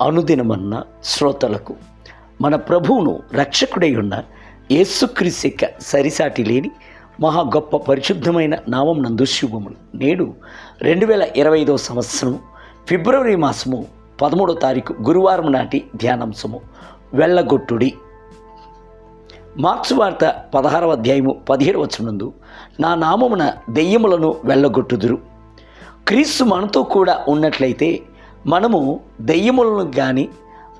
అనుదినమన్న శ్రోతలకు మన ప్రభువును రక్షకుడై ఉన్న యేసుక్రీస్తు యొక్క సరిసాటి లేని మహా గొప్ప పరిశుద్ధమైన నామం నందు శుభములు. నేడు 2025 సంవత్సరం ఫిబ్రవరి మాసము 13వ తారీఖు గురువారం నాటి ధ్యానాంశము వెళ్ళగొట్టుడి. మార్క్సు వార్త 16వ అధ్యాయము 17వ వచనమందు నా నామమున దెయ్యములను వెళ్ళగొట్టుదురు. క్రీస్తు మనతో కూడా ఉన్నట్లయితే మనము దెయ్యములను కానీ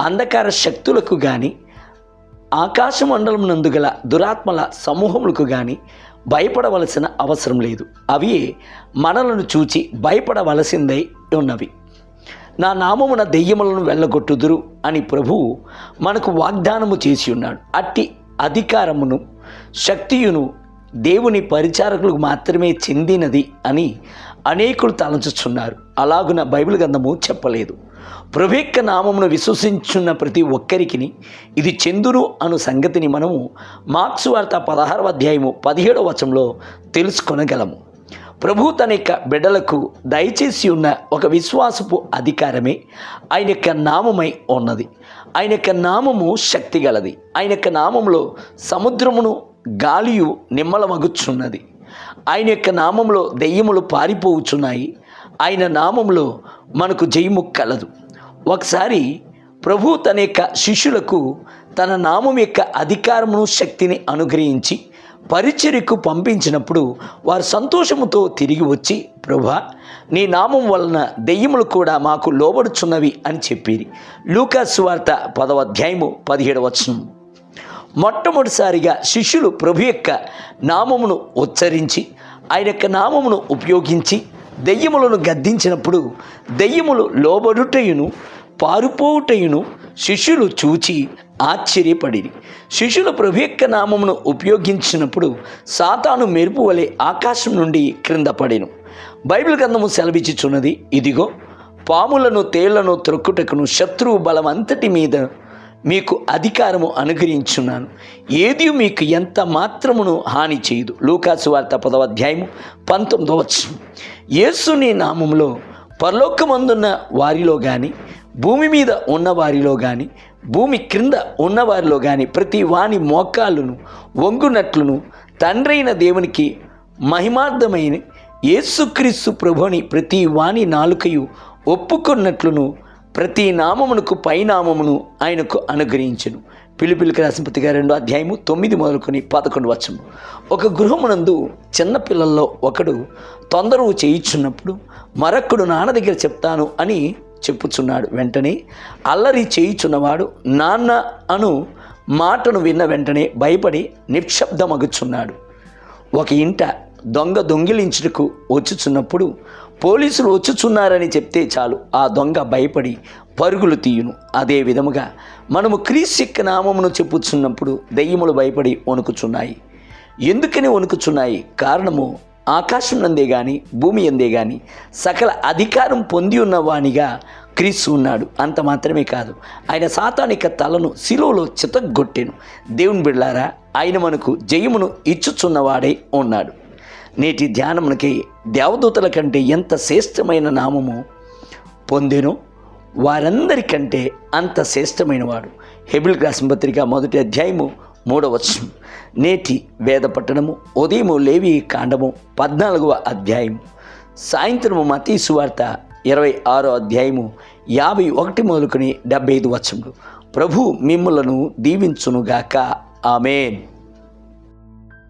అంధకార శక్తులకు కానీ ఆకాశ మండలం నందు గల దురాత్మల సమూహములకు కానీ భయపడవలసిన అవసరం లేదు. అవి మనలను చూచి భయపడవలసిందై ఉన్నవి. నా నామమున దెయ్యములను వెళ్ళగొట్టుదురు అని ప్రభువు మనకు వాగ్దానము చేసి ఉన్నాడు. అట్టి అధికారమును శక్తియును దేవుని పరిచారకులకు మాత్రమే చెందినది అని అనేకులు తలంచుచున్నారు. అలాగున బైబిల్ గ్రంథము చెప్పలేదు. ప్రభు యొక్క నామమును విశ్వసించున్న ప్రతి ఒక్కరికి ఇది చెందును అను సంగతిని మనము మార్క్సు వార్త 16వ అధ్యాయము 17వ వచనంలో తెలుసుకొనగలము. ప్రభు తన యొక్క బిడ్డలకు దయచేసి ఉన్న ఒక విశ్వాసపు అధికారమే ఆయన యొక్క నామమై ఉన్నది. ఆయన యొక్క నామము శక్తి గలది. ఆయన యొక్క నామంలో సముద్రమును గాలియు నిమ్మలమగుచున్నది. ఆయన యొక్క నామంలో దెయ్యములు పారిపోవుచున్నాయి. ఆయన నామంలో మనకు జయము కలదు. ఒకసారి ప్రభు తన యొక్క శిష్యులకు తన నామం యొక్క అధికారమును శక్తిని అనుగ్రహించి పరిచర్యకు పంపించినప్పుడు వారు సంతోషముతో తిరిగి వచ్చి, ప్రభువా, నీ నామం వలన దెయ్యములు కూడా మాకు లోబడుచున్నవి అని చెప్పిరి. లూకా సువార్త 10వ అధ్యాయము 17వ వచనం. మొట్టమొదటిసారిగా శిష్యులు ప్రభు యొక్క నామమును ఉచ్చరించి ఆయన యొక్క నామమును ఉపయోగించి దెయ్యములను గద్దించినప్పుడు దెయ్యములు లోబడుటయును పారిపోవుటయును శిష్యులు చూచి ఆశ్చర్యపడిరి. శిష్యులు ప్రభు యొక్క నామమును ఉపయోగించినప్పుడు సాతాను మెరుపు వలె ఆకాశం నుండి క్రింద పడెను. బైబిల్ గ్రంథము సెలవిచ్చుచున్నది, ఇదిగో పాములను తేళ్లను త్రొక్కుటకును శత్రువు బలమంతటి మీద మీకు అధికారము అనుగ్రహించున్నాను, ఏది మీకు ఎంత మాత్రమును హాని చేయదు. లూకా సువార్త 10వ అధ్యాయము 19వ వచనం. యేసుని నామములో పరలోకమందున్న వారిలో కానీ భూమి మీద ఉన్న వారిలో కానీ భూమి క్రింద ఉన్నవారిలో కానీ ప్రతి వాని మోకాళ్ళను వంగునట్లును తండ్రైన దేవునికి మహిమార్థమైన యేసుక్రీస్తు ప్రభుని ప్రతి వాని నాలుకయు ఒప్పుకొన్నట్లును ప్రతి నామమునకు పైనామమును ఆయనకు అనుగ్రహించెను. పిలుపులకు రాసిన పత్రిక 2వ అధ్యాయము 9 మొదలుకొని 11 వచనం. ఒక గృహమునందు చిన్నపిల్లల్లో ఒకడు తొందరవు చేయించున్నప్పుడు మరొకడు నాన్న దగ్గర చెప్తాను అని చెప్పుచున్నాడు. వెంటనే అల్లరి చేయుచున్నవాడు నాన్న అను మాటను విన్న వెంటనే భయపడి నిశ్శబ్దమగుచున్నాడు. ఒక ఇంట దొంగ దొంగిలించుటకు వచ్చుచున్నప్పుడు పోలీసులు వచ్చుచున్నారని చెప్తే చాలు ఆ దొంగ భయపడి పరుగులు తీయును. అదే విధముగా మనము క్రీస్తు యొక్క నామమును చెప్పుచున్నప్పుడు దెయ్యములు భయపడి వణుకుచున్నాయి. ఎందుకని వణుకుచున్నాయి? కారణము ఆకాశం నందే కానీ భూమి అందే కానీ సకల అధికారం పొంది ఉన్నవానిగా క్రీస్తు ఉన్నాడు. అంత మాత్రమే కాదు, ఆయన సాతానిక తలను శిలువలో చితగ్గొట్టెను. దేవుని బిడ్డలారా, ఆయన మనకు జయమును ఇచ్చుచున్నవాడై ఉన్నాడు. నేటి ధ్యానమునకి దేవదూతల కంటే ఎంత శ్రేష్టమైన నామము పొందెనో వారందరికంటే అంత శ్రేష్టమైన వాడు. హెబ్రీయులకు రాసిన పత్రిక 1వ అధ్యాయము 3వ వచనం. నేటి వేద పట్టణము ఉదయము లేవి కాండము 14వ అధ్యాయము, సాయంత్రము మత్తయి సువార్త 26వ అధ్యాయము 51 మొదలుకొని 75 వచనములు. ప్రభు మిమ్ములను దీవించునుగాక. ఆమేన్.